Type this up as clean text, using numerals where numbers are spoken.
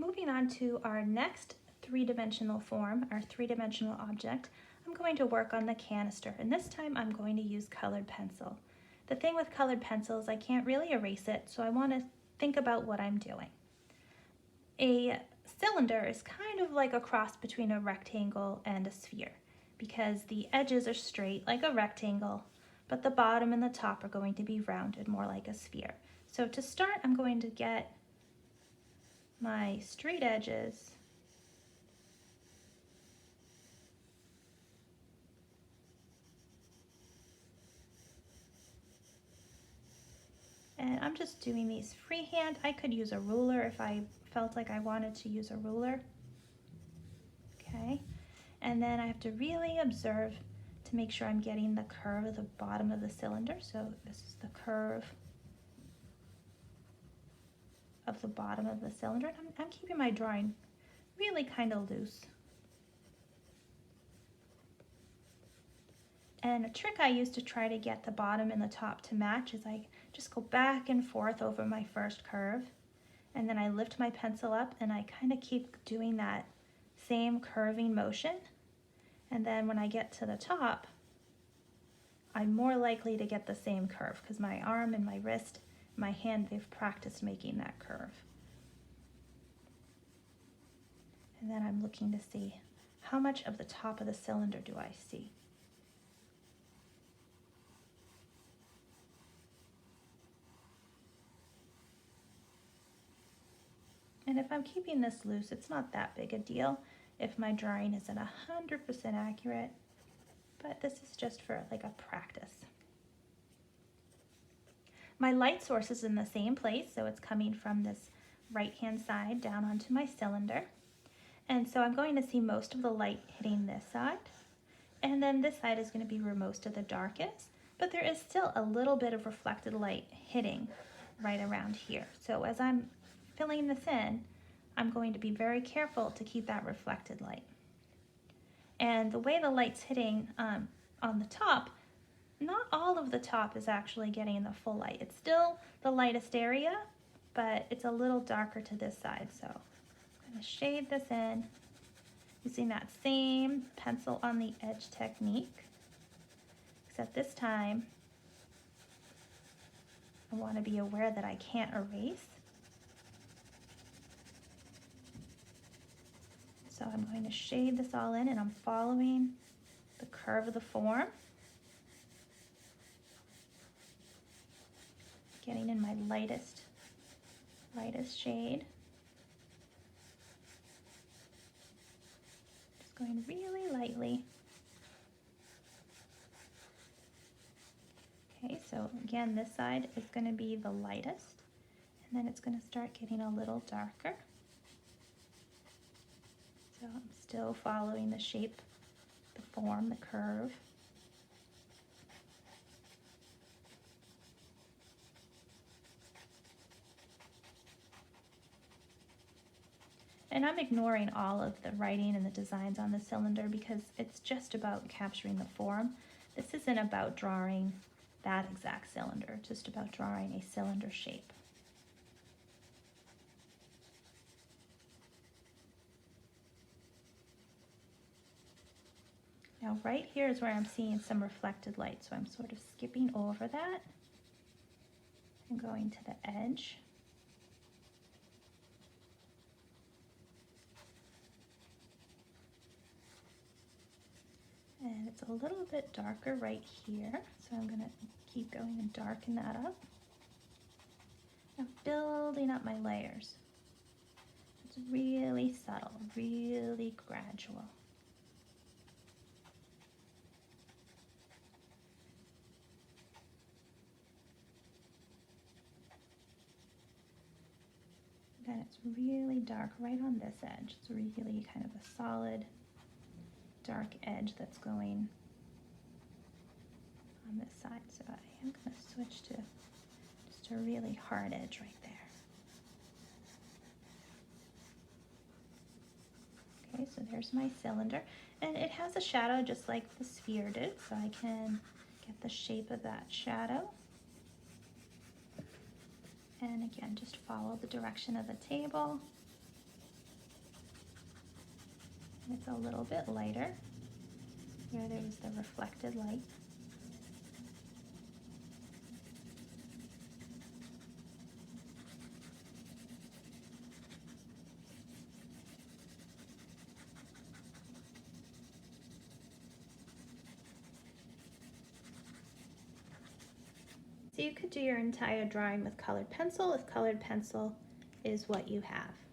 Moving on to our next three-dimensional form, our three-dimensional object, I'm going to work on the canister, and this time I'm going to use colored pencil. The thing with colored pencils, I can't really erase it, so I want to think about what I'm doing. A cylinder is kind of like a cross between a rectangle and a sphere because the edges are straight like a rectangle, but the bottom and the top are going to be rounded more like a sphere. So to start, I'm going to get my straight edges and I'm just doing these freehand. I could use a ruler if I felt like I wanted to use a ruler. Okay, and then I have to really observe to make sure I'm getting the curve of the bottom of the cylinder. So this is the curve of the bottom of the cylinder. I'm keeping my drawing really kind of loose. And a trick I use to try to get the bottom and the top to match is I just go back and forth over my first curve, and then I lift my pencil up and I kind of keep doing that same curving motion. And then when I get to the top, I'm more likely to get the same curve because my arm and my wrist, my hand, they've practiced making that curve. And then I'm looking to see how much of the top of the cylinder do I see. And if I'm keeping this loose, it's not that big a deal if my drawing isn't 100% accurate, but this is just for like a practice. My light source is in the same place, so it's coming from this right-hand side down onto my cylinder. And so I'm going to see most of the light hitting this side, and then this side is going to be where most of the dark is, but there is still a little bit of reflected light hitting right around here. So as I'm filling this in, I'm going to be very careful to keep that reflected light. And the way the light's hitting on the top, not all of the top is actually getting the full light. It's still the lightest area, but it's a little darker to this side. So I'm going to shade this in using that same pencil on the edge technique, except this time I want to be aware that I can't erase. So I'm going to shade this all in, and I'm following the curve of the form, getting in my lightest shade. Just going really lightly. Okay, so again, this side is going to be the lightest, and then it's going to start getting a little darker. So I'm still following the shape, the form, the curve. And I'm ignoring all of the writing and the designs on the cylinder because it's just about capturing the form. This isn't about drawing that exact cylinder, it's just about drawing a cylinder shape. Now right here is where I'm seeing some reflected light, so I'm sort of skipping over that and going to the edge. And it's a little bit darker right here, so I'm going to keep going and darken that up. Now building up my layers. It's really subtle, really gradual. Then it's really dark right on this edge. It's really kind of a solid dark edge that's going on this side. So I am going to switch to just a really hard edge right there. Okay, so there's my cylinder, and it has a shadow just like the sphere did, so I can get the shape of that shadow. And again, just follow the direction of the table. It's a little bit lighter. Here there's the reflected light. So you could do your entire drawing with colored pencil if colored pencil is what you have.